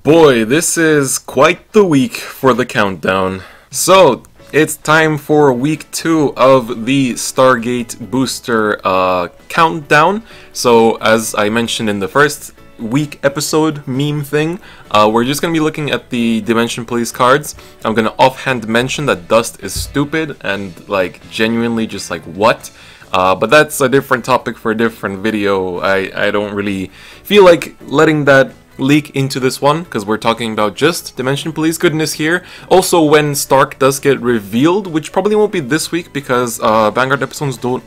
Boy, this is quite the week for the countdown. So, it's time for week 2 of the Stargate booster countdown. So, as I mentioned in the first week episode meme thing, we're just going to be looking at the Dimension Police cards. I'm going to offhand mention that Dust is stupid and, like, genuinely just like, what? But that's a different topic for a different video. I don't really feel like letting that leak into this one, because we're talking about just Dimension Police goodness here. Also, when Stark does get revealed, which probably won't be this week because Vanguard episodes don't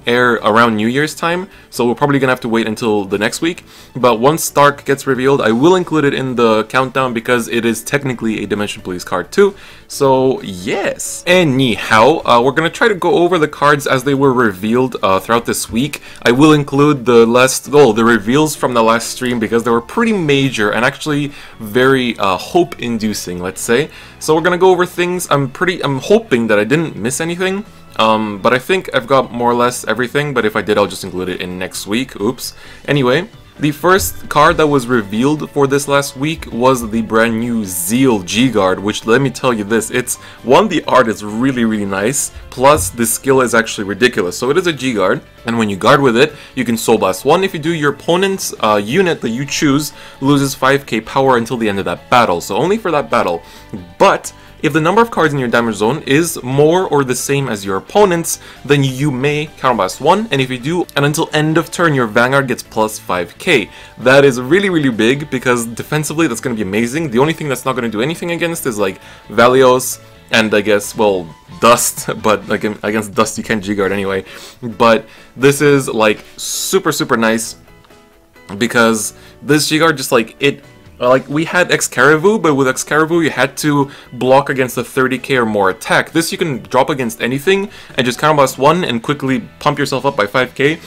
air around New Year's time, so we're probably gonna have to wait until the next week. But once Stark gets revealed, I will include it in the countdown because it is technically a Dimension Police card too. So yes. Anyhow, we're gonna try to go over the cards as they were revealed throughout this week. I will include the reveals from the last stream because they were pretty major and actually very hope-inducing, let's say. So we're gonna go over things. I'm hoping that I didn't miss anything. But I think I've got more or less everything, but if I did, I'll just include it in next week. Oops. Anyway, the first card that was revealed for this last week was the brand new Zeal Gguard, which, let me tell you this, the art is really nice, plus the skill is actually ridiculous. So it is a Gguard, and when you guard with it, you can Soul Blast 1. If you do, your opponent's unit that you choose loses 5k power until the end of that battle, so only for that battle. But if the number of cards in your damage zone is more or the same as your opponent's, then you may counterblast 1, and if you do, and until end of turn, your Vanguard gets plus 5k. That is really big, because defensively that's going to be amazing. The only thing that's not going to do anything against is like Valios, and I guess, well, Dust, but like against Dust you can't Gguard anyway. But this is like super nice, because this Gguard just like, like, we had Excarivu, but with Excarivu you had to block against a 30k or more attack. This you can drop against anything and just counterblast 1 and quickly pump yourself up by 5k.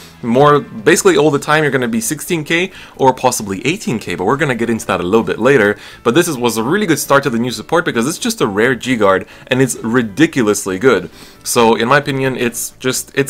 Basically all the time you're going to be 16k or possibly 18k, but we're going to get into that a little bit later. But this was a really good start to the new support because it's just a rare Gguard and it's ridiculously good. So in my opinion, it's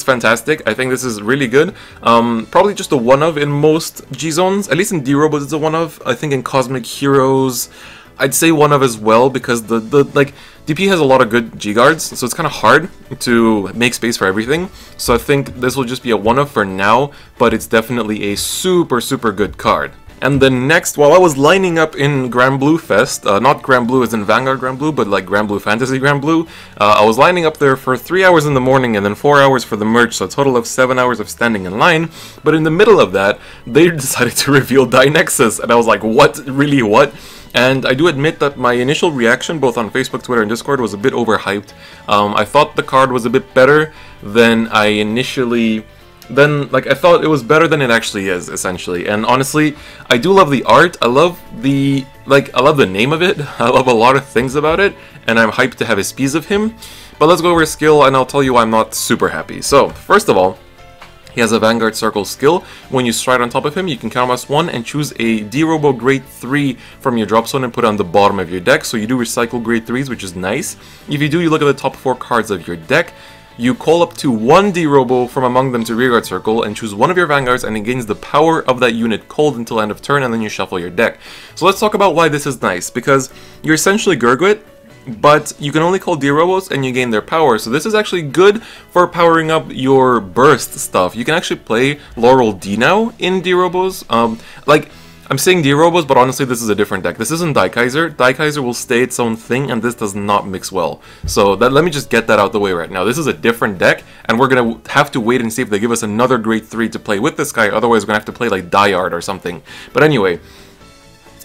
fantastic. I think this is really good. Probably just a one-of in most G-Zones, at least in D-Robot it's a one-of. I think in Cosmic Heroes, I'd say one-of as well, because like DP has a lot of good Gguards, so it's kind of hard to make space for everything. So I think this will just be a one-of for now, but it's definitely a super good card. And then next, while I was lining up in Grand Blue Fest, not Grand Blue as in Vanguard Grand Blue, but like Grand Blue Fantasy Grand Blue, I was lining up there for 3 hours in the morning and then 4 hours for the merch, so a total of 7 hours of standing in line. But in the middle of that, they decided to reveal Dainexus, and I was like, what? Really, what? And I do admit that my initial reaction, both on Facebook, Twitter, and Discord, was a bit overhyped. I thought the card was a bit better than I initially... I thought it was better than it actually is, essentially. And honestly, I do love the art. I love the name of it. I love a lot of things about it, and I'm hyped to have a piece of him. But let's go over his skill, and I'll tell you why I'm not super happy. So, first of all, he has a Vanguard Circle skill. When you stride on top of him, you can counterblast 1 and choose a D-Robo Grade 3 from your drop zone and put it on the bottom of your deck. So you do recycle Grade 3s, which is nice. If you do, you look at the top 4 cards of your deck. You call up to 1 D-Robo from among them to Rearguard Circle and choose one of your Vanguards, and it gains the power of that unit cold until end of turn, and then you shuffle your deck. So let's talk about why this is nice, because you're essentially Gurguit, but you can only call D-Robos and you gain their power. So this is actually good for powering up your burst stuff. You can actually play Laurel D now in D-Robos. I'm saying D-Robos, but honestly this is a different deck. This isn't Daikaiser. Daikaiser will stay its own thing, and this does not mix well. So let me just get that out the way right now. This is a different deck, and we're going to have to wait and see if they give us another Grade 3 to play with this guy. Otherwise we're going to have to play like Diard or something. But anyway,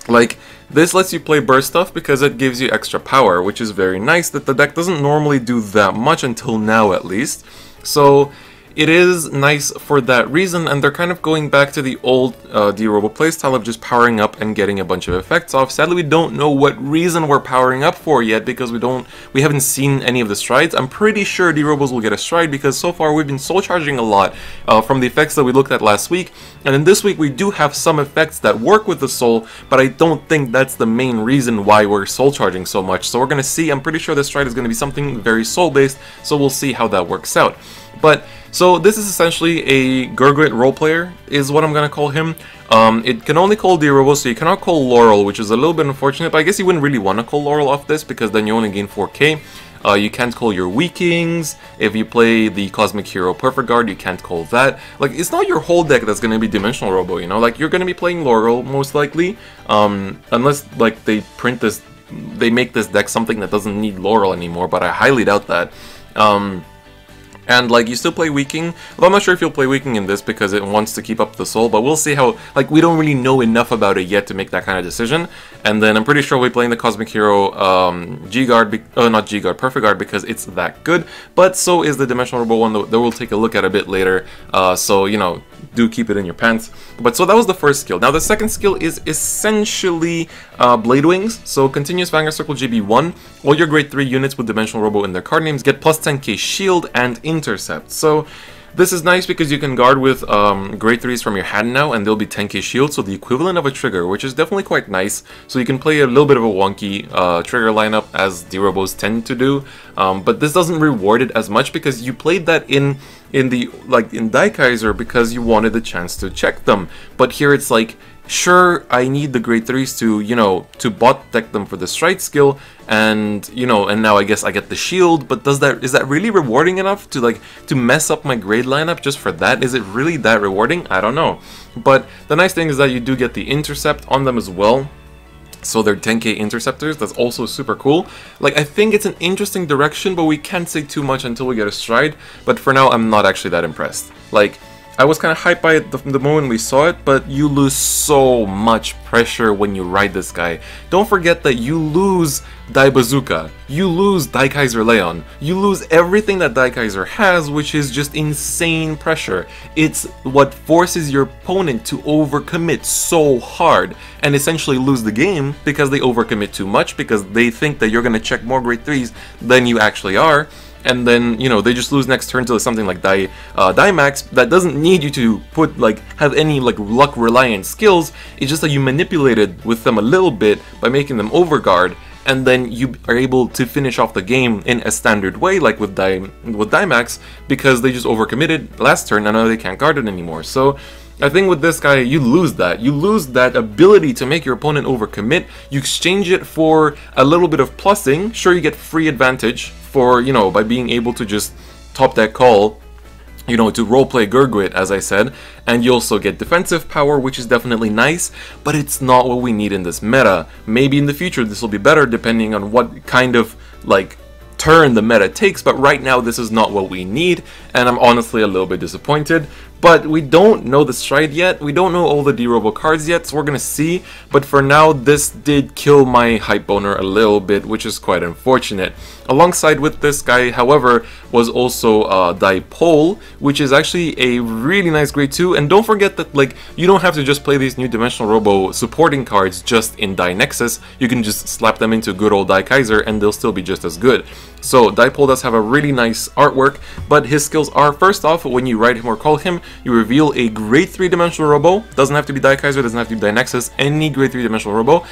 like, this lets you play burst stuff because it gives you extra power, which is very nice. That the deck doesn't normally do that much until now, at least. So it is nice for that reason, and they're kind of going back to the old D-Robo playstyle of just powering up and getting a bunch of effects off. Sadly, we don't know what reason we're powering up for yet, because we haven't seen any of the strides. I'm pretty sure D-Robos will get a stride, because so far we've been soul charging a lot from the effects that we looked at last week, and then this week we do have some effects that work with the soul, but I don't think that's the main reason why we're soul charging so much. So we're going to see. I'm pretty sure this stride is going to be something very soul based, so we'll see how that works out. But, so this is essentially a Gguard role player, is what I'm gonna call him. It can only call D-Robo, so you cannot call Laurel, which is a little bit unfortunate, but I guess you wouldn't really want to call Laurel off this, because then you only gain 4k. You can't call your Weakings. If you play the Cosmic Hero Perfect Guard, you can't call that. Like, it's not your whole deck that's going to be Dimensional Robo, you know? Like, you're going to be playing Laurel, most likely. Unless, like, they make this deck something that doesn't need Laurel anymore, but I highly doubt that. And, like, you still play Weaking. Well, I'm not sure if you'll play Weaking in this because it wants to keep up the soul, but we'll see how, like, we don't really know enough about it yet to make that kind of decision. And then I'm pretty sure we'll be playing the Cosmic Hero Gguard, not Gguard, Perfect Guard, because it's that good. But so is the Dimensional Robo one that we'll take a look at a bit later. So, you know, do keep it in your pants. But so that was the first skill. Now the second skill is essentially Blade Wings. So continuous Vanguard Circle GB1. All your grade 3 units with Dimensional Robo in their card names get plus 10k shield and intercept. So this is nice because you can guard with grade 3s from your hand now, and they'll be 10k shield, so the equivalent of a trigger, which is definitely quite nice. So you can play a little bit of a wonky trigger lineup, as D-Robos tend to do, but this doesn't reward it as much because you played that in Daikaiser because you wanted the chance to check them. But here it's like, sure, I need the grade 3s to, you know, to bot deck them for the stride skill, and, you know, and now I guess I get the shield, but is that really rewarding enough to, like, to mess up my grade lineup just for that? Is it really that rewarding? I don't know. But the nice thing is that you do get the intercept on them as well. So they're 10k interceptors. That's also super cool. Like, I think it's an interesting direction, but we can't say too much until we get a stride. But for now, I'm not actually that impressed. Like, I was kind of hyped by it the moment we saw it, but you lose so much pressure when you ride this guy. Don't forget that you lose Dai Bazooka, you lose Daikaiser Leon, you lose everything that Daikaiser has, which is just insane pressure. It's what forces your opponent to overcommit so hard and essentially lose the game because they overcommit too much, because they think that you're going to check more grade 3s than you actually are. And then, you know, they just lose next turn to something like Daimax that doesn't need you to put, like, have any, like, luck reliant skills. It's just that you manipulated with them a little bit by making them overguard, and then you are able to finish off the game in a standard way, like with Daimax, because they just overcommitted last turn and now they can't guard it anymore. So I think with this guy, you lose that. You lose that ability to make your opponent overcommit. You exchange it for a little bit of plussing. Sure, you get free advantage for, you know, by being able to just top that call, you know, to roleplay Gguard, as I said, and you also get defensive power, which is definitely nice, but it's not what we need in this meta. Maybe in the future this will be better depending on what kind of, like, turn the meta takes, but right now this is not what we need, and I'm honestly a little bit disappointed. But we don't know the stride yet, we don't know all the D-Robo cards yet, so we're gonna see. But for now, this did kill my hype boner a little bit, which is quite unfortunate. Alongside with this guy, however, was also Dipole, which is actually a really nice grade 2. And don't forget that, like, you don't have to just play these new Dimensional Robo supporting cards just in Dainexus. You can just slap them into good old Daikaiser and they'll still be just as good. So Dipole does have a really nice artwork, but his skills are, first off, when you ride him or call him, you reveal a grade 3 Dimensional Robo. Doesn't have to be Daikaiser, doesn't have to be Dainexus, any grade 3 Dimensional Robo.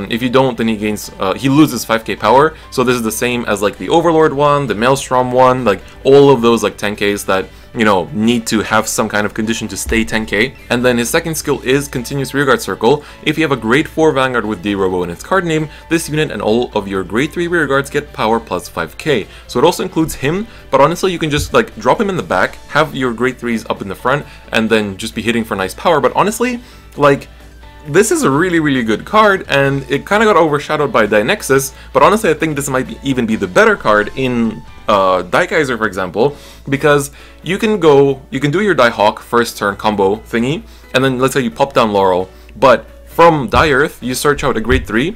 If you don't, then he loses 5k power. So this is the same as, like, the Overlord one, the Maelstrom one, like all of those, like, 10ks that, you know, need to have some kind of condition to stay 10k. And then his second skill is Continuous Rearguard Circle. If you have a grade 4 Vanguard with D-Robo in its card name, this unit and all of your grade 3 rearguards get power plus 5k. So it also includes him, but honestly you can just, like, drop him in the back, have your grade 3s up in the front, and then just be hitting for nice power. But honestly, like, this is a really, really good card, and it kind of got overshadowed by Dainexus, but honestly I think this might even be the better card in Daikaiser, for example, because you can do your Daihawk first turn combo thingy, and then let's say you pop down Laurel, but from Earth you search out a grade 3,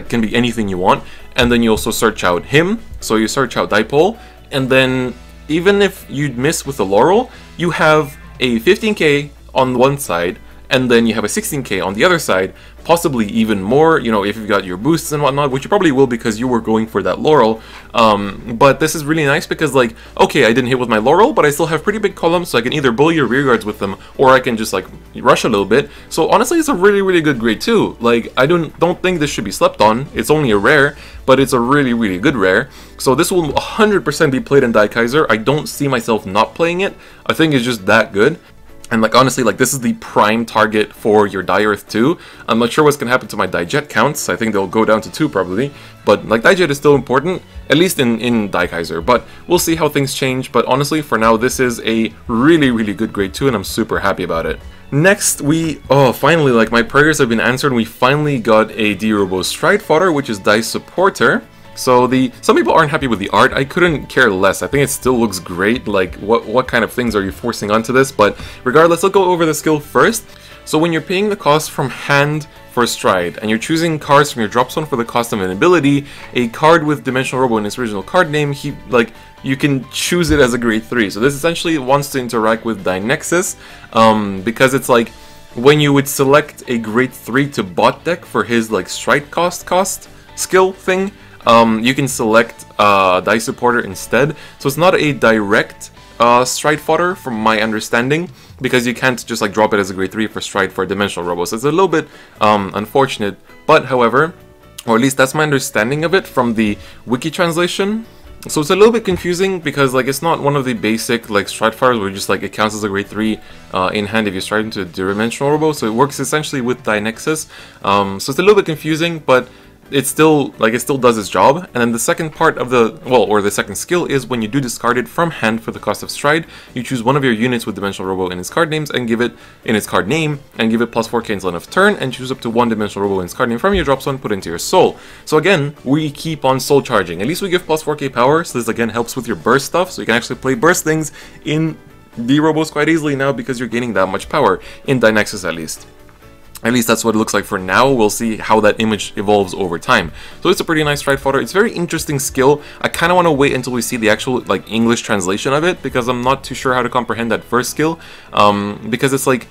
can be anything you want, and then you also search out him, so you search out Dipole, and then even if you miss with the Laurel, you have a 15k on one side, and then you have a 16k on the other side, possibly even more, you know, if you've got your boosts and whatnot, which you probably will because you were going for that Laurel. But this is really nice because, like, okay, I didn't hit with my Laurel, but I still have pretty big columns, so I can either bully your rear guards with them, or I can just, like, rush a little bit. So honestly, it's a really, really good grade 2. Like, I don't think this should be slept on. It's only a rare, but it's a really, really good rare. So this will 100% be played in Daikaiser. I don't see myself not playing it. I think it's just that good. And like honestly, like this is the prime target for your Die-Earth 2. I'm not sure what's gonna happen to my Die-Jet counts. I think they'll go down to 2 probably. But like Die-Jet is still important, at least in Daikaiser. But we'll see how things change. But honestly, for now, this is a really, really good grade 2, and I'm super happy about it. Next, finally, like my prayers have been answered. We finally got a D-Robo Stride Fodder, which is Dice Supporter. So some people aren't happy with the art. I couldn't care less. I think it still looks great. Like what kind of things are you forcing onto this? But regardless, let's go over the skill first. So when you're paying the cost from hand for Stride, and you're choosing cards from your drop zone for the cost of an ability, a card with Dimensional Robo in its original card name, you can choose it as a grade 3. So this essentially wants to interact with Dainexus, because it's like when you would select a grade 3 to bot deck for his like Stride cost skill thing. You can select Dice Supporter instead, so it's not a direct Stride Fodder from my understanding, because you can't just like drop it as a grade 3 for Stride for Dimensional Robo, so it's a little bit unfortunate, but however, or at least that's my understanding of it from the wiki translation. So it's a little bit confusing because like it's not one of the basic like Stride Fodders where just like it counts as a grade 3 in hand if you stride into Dimensional Robo, so it works essentially with Dainexus. So it's a little bit confusing, but it still does its job. And then the second part of the second skill is when you do discard it from hand for the cost of Stride, you choose one of your units with Dimensional Robo in its card names and give it in its card name and give it plus 4k until end of turn, and choose up to 1 Dimensional Robo in its card name from your drop zone, put into your soul. So again, we keep on soul charging. At least we give plus 4k power, so this again helps with your burst stuff, so you can actually play burst things in D-Robos quite easily now because you're gaining that much power, in Dainexus at least. At least that's what it looks like for now. We'll see how that image evolves over time. So it's a pretty nice Stride Fodder. It's a very interesting skill. I kind of want to wait until we see the actual like English translation of it, because I'm not too sure how to comprehend that first skill. Because it's like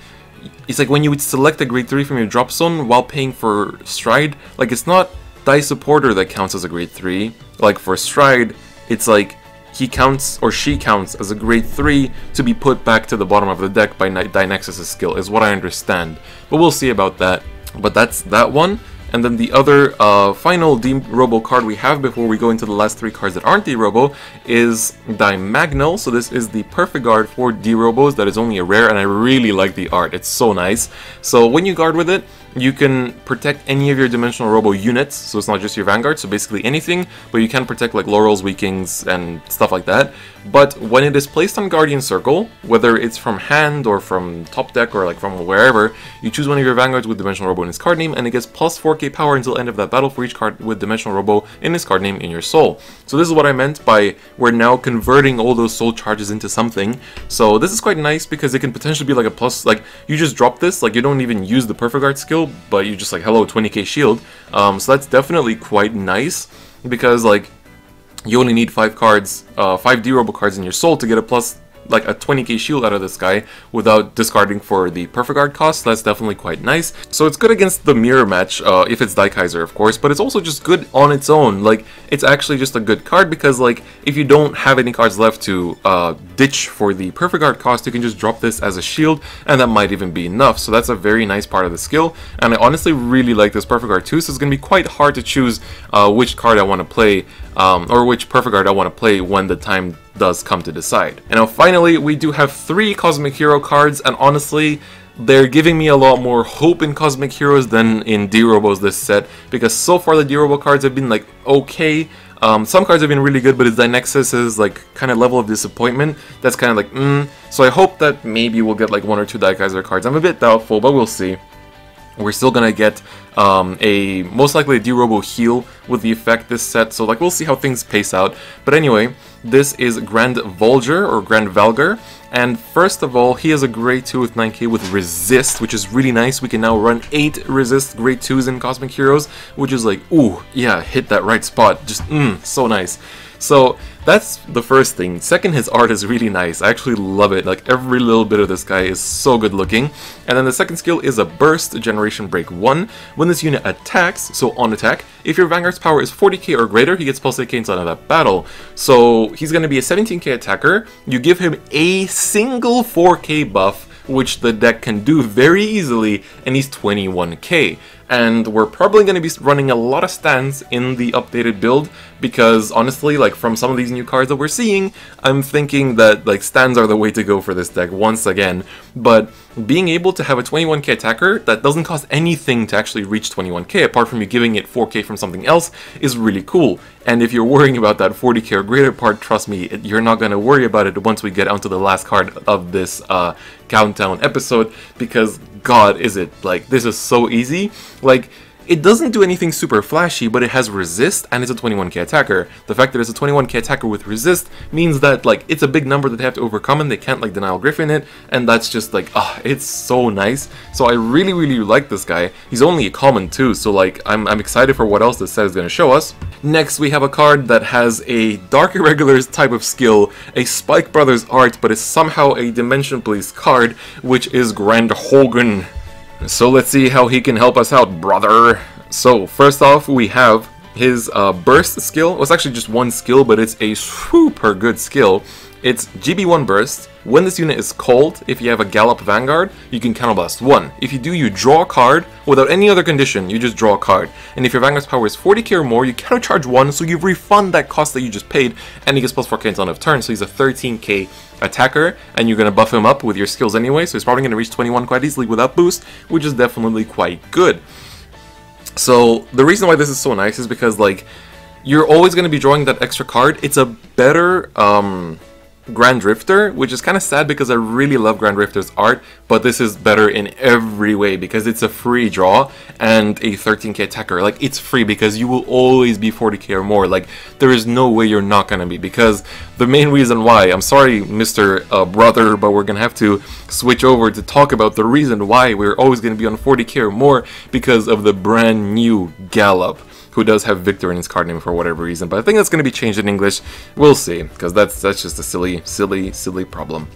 when you would select a grade 3 from your drop zone while paying for Stride. Like it's not Dice Supporter that counts as a grade 3. Like for Stride, it's like he counts or she counts as a grade 3 to be put back to the bottom of the deck by Dainexus' skill, is what I understand. But we'll see about that. But that's that one. And then the other final D-Robo card we have before we go into the last 3 cards that aren't D-Robo is Dimagnal. So this is the perfect guard for D-Robos that is only a rare, and I really like the art. It's so nice. So when you guard with it, you can protect any of your Dimensional Robo units, so it's not just your Vanguard, so basically anything, but you can protect like Laurels, Weakings, and stuff like that. But when it is placed on Guardian Circle, whether it's from hand or from top deck or like from wherever, you choose one of your Vanguards with Dimensional Robo in its card name, and it gets plus 4k power until end of that battle for each card with Dimensional Robo in its card name in your soul. So this is what I meant by we're now converting all those soul charges into something. So this is quite nice because it can potentially be like a plus, like you just drop this, like you don't even use the Perfect Guard skill, but you just like hello 20k shield. So that's definitely quite nice because like you only need 5 cards, 5 D-Robo cards in your soul to get a plus like a 20k shield out of this guy without discarding for the Perfect Guard cost. That's definitely quite nice. So it's good against the mirror match if it's Daikaiser, of course, but it's also just good on its own. Like it's actually just a good card because like if you don't have any cards left to ditch for the Perfect Guard cost, you can just drop this as a shield, and that might even be enough. So that's a very nice part of the skill, and I honestly really like this Perfect Guard too. So it's gonna be quite hard to choose which card I want to play or which Perfect Guard I want to play when the time does come to decide. And now finally, we do have 3 Cosmic Hero cards, and honestly, they're giving me a lot more hope in Cosmic Heroes than in D-Robos this set, because so far the D-Robo cards have been like okay. Some cards have been really good, but it's Dainexus' like kind of level of disappointment that's kind of like So I hope that maybe we'll get like 1 or 2 Daikaiser cards. I'm a bit doubtful, but we'll see. We're still gonna get most likely a D-Robo heal with the effect this set, so like we'll see how things pace out. But anyway, this is Grand Vulgar or Grand Valkyr, and first of all, he has a grade 2 with 9k with resist, which is really nice. We can now run 8 resist grade 2s in Cosmic Heroes, which is like, ooh, yeah, hit that right spot, just so nice. So that's the first thing. Second, his art is really nice. I actually love it. Like, every little bit of this guy is so good looking. And then the second skill is a burst, generation break 1. When this unit attacks, so on attack, if your Vanguard's power is 40k or greater, he gets plus 8k inside of that battle. So he's going to be a 17k attacker. You give him a single 4k buff, which the deck can do very easily, and he's 21k. And we're probably going to be running a lot of stands in the updated build, because honestly, like, from some of these new cards that we're seeing, I'm thinking that, like, stands are the way to go for this deck once again. But being able to have a 21k attacker that doesn't cost anything to actually reach 21k, apart from you giving it 4k from something else, is really cool. And if you're worrying about that 40k or greater part, trust me, you're not going to worry about it once we get onto the last card of this countdown episode, because god is it, like, this is so easy. Like, it doesn't do anything super flashy, but it has resist and it's a 21k attacker. The fact that it's a 21k attacker with resist means that, like, it's a big number that they have to overcome and they can't, like, Denial Griffin it, and that's just like, it's so nice. So I really, really like this guy. He's only a common too, so, like, I'm excited for what else this set is going to show us. Next, we have a card that has a Dark Irregulars type of skill, a Spike Brothers art, but is somehow a Dimension Police card, which is Grand Hogan. So let's see how he can help us out, brother. So first off, we have his burst skill. Well, it's actually just one skill, but it's a super good skill. It's GB1 burst. When this unit is called, if you have a Gallop Vanguard, you can counterblast 1. If you do, you draw a card. Without any other condition, you just draw a card. And if your Vanguard's power is 40k or more, you countercharge 1, so you refund that cost that you just paid, and he gets plus 4k until end of turn, so he's a 13k attacker, and you're going to buff him up with your skills anyway, so he's probably going to reach 21 quite easily without boost, which is definitely quite good. So the reason why this is so nice is because, like, you're always going to be drawing that extra card. It's a better Grand Drifter, which is kind of sad because I really love Grand Drifter's art, but this is better in every way because it's a free draw and a 13k attacker. Like, it's free because you will always be 40k or more. Like, there is no way you're not gonna be, because the main reason why, I'm sorry, Mr. Brother, but we're gonna have to switch over to talk about the reason why we're always gonna be on 40k or more, because of the brand new Gallop, who does have Victor in his card name for whatever reason, but I think that's going to be changed in English. We'll see, because that's just a silly problem.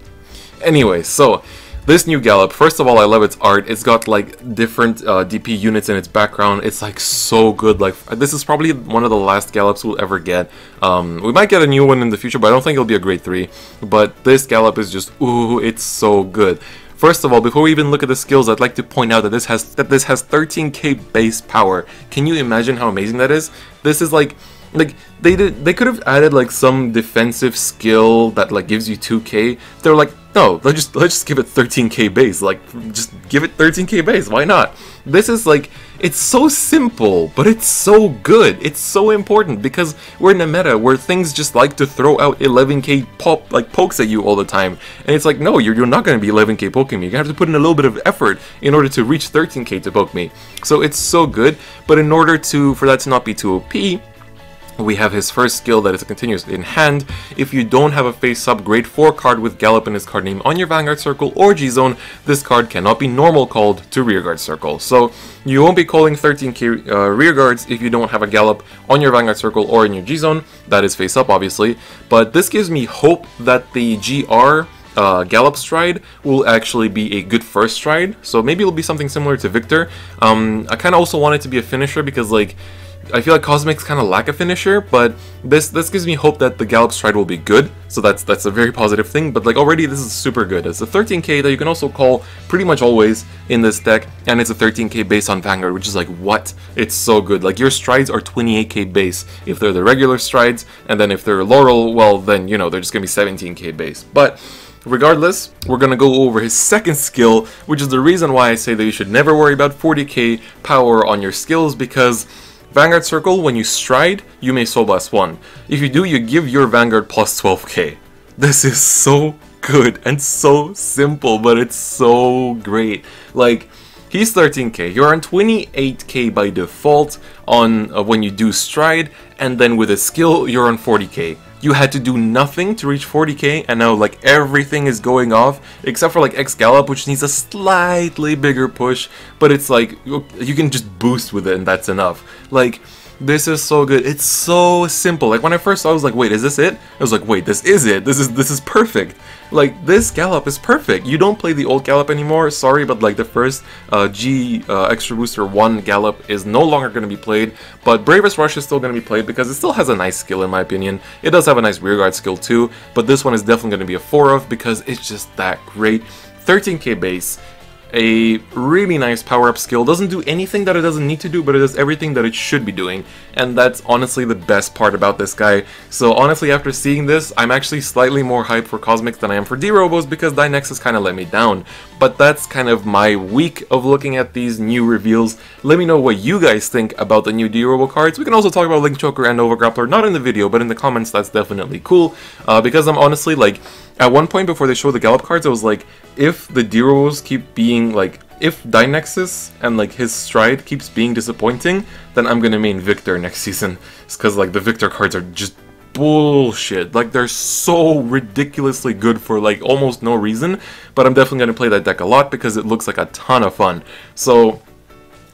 Anyway, so this new Gallop, first of all, I love its art. It's got, like, different DP units in its background. It's, like, so good. Like, this is probably one of the last Gallops we'll ever get. We might get a new one in the future, but I don't think it'll be a grade 3. But this Gallop is just, ooh, it's so good. First of all, before we even look at the skills, I'd like to point out that this has 13k base power. Can you imagine how amazing that is? This is like they could have added, like, some defensive skill that, like, gives you 2k. They're like, no, let's just give it 13k base. Like, just give it 13k base. Why not? This is, like, it's so simple, but it's so good. It's so important because we're in a meta where things just like to throw out 11k pokes at you all the time. And it's like, no, you're not going to be 11k poking me. You're going to have to put in a little bit of effort in order to reach 13k to poke me. So it's so good, but in order for that to not be too OP, we have his first skill that is a continuous in hand. If you don't have a face-up grade 4 card with Gallop in his card name on your Vanguard circle or G-Zone, this card cannot be normal called to Rearguard circle. So you won't be calling 13k Rearguards if you don't have a Gallop on your Vanguard circle or in your G-Zone. That is face-up, obviously. But this gives me hope that the GR Gallop stride will actually be a good first stride. So maybe it'll be something similar to Victor. I kind of also want it to be a finisher because, like, I feel like Cosmics kind of lack a finisher, but this gives me hope that the Gallop stride will be good, so that's a very positive thing. But, like, already this is super good. It's a 13k that you can also call pretty much always in this deck, and it's a 13k base on Vanguard, which is like, what? It's so good. Like, your strides are 28k base if they're the regular strides, and then if they're Laurel, well, then, you know, they're just gonna be 17k base. But regardless, we're going to go over his second skill, which is the reason why I say that you should never worry about 40k power on your skills, because Vanguard Circle, when you stride, you may Soul Blast 1. If you do, you give your Vanguard plus 12k. This is so good and so simple, but it's so great. Like, he's 13k, you're on 28k by default on when you do stride, and then with a skill, you're on 40k. You had to do nothing to reach 40k, and now, like, everything is going off, except for, like, X Gallop, which needs a slightly bigger push, but it's like, you can just boost with it, and that's enough. Like, This is so good. It's so simple. Like when I first saw it, I was like, wait, is this it? I was like, wait, this is it. This is perfect. Like this gallop is perfect. You don't play the old gallop anymore. Sorry, but like the first G extra booster 1 gallop is no longer going to be played. But Bravest Rush is still going to be played because it still has a nice skill in my opinion. It does have a nice rearguard skill too. But this one is definitely going to be a 4 of because it's just that great. 13k base. A really nice power-up skill, doesn't do anything that it doesn't need to do, but it does everything that it should be doing, and that's honestly the best part about this guy. So honestly, after seeing this, I'm actually slightly more hyped for Cosmics than I am for D-Robos because Dainexus kind of let me down. But that's kind of my week of looking at these new reveals. Let me know what you guys think about the new D-Robo cards. We can also talk about Link Choker and Nova Grappler, not in the video, but in the comments. That's definitely cool, because I'm honestly like, at one point before they show the Gallop cards, I was like, if the D-Robos keep being like, if Dainexus and like his stride keeps being disappointing, then I'm gonna main Victor next season. It's because like the Victor cards are just bullshit. Like they're so ridiculously good for like almost no reason, but I'm definitely gonna play that deck a lot because it looks like a ton of fun. So,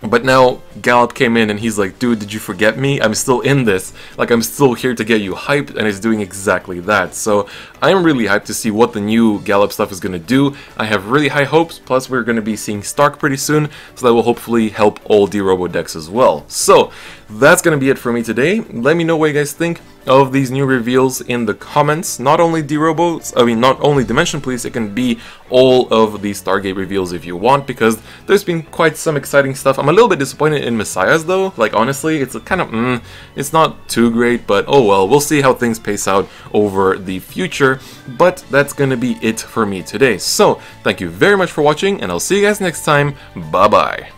but now Gallop came in and he's like, dude, did you forget me? I'm still in this. Like, I'm still here to get you hyped, and it's doing exactly that. So I'm really hyped to see what the new Gallop stuff is going to do. I have really high hopes, plus we're going to be seeing Stark pretty soon, so that will hopefully help all D-Robo decks as well. So that's going to be it for me today. Let me know what you guys think of these new reveals in the comments. Not only D-Robos, I mean not only Dimension Police, it can be all of the Stargate reveals if you want, because there's been quite some exciting stuff. I'm a little bit disappointed in Messiahs though, like honestly, it's a kind of, it's not too great, but oh well, we'll see how things pace out over the future. But that's gonna be it for me today. So, thank you very much for watching, and I'll see you guys next time. Bye bye.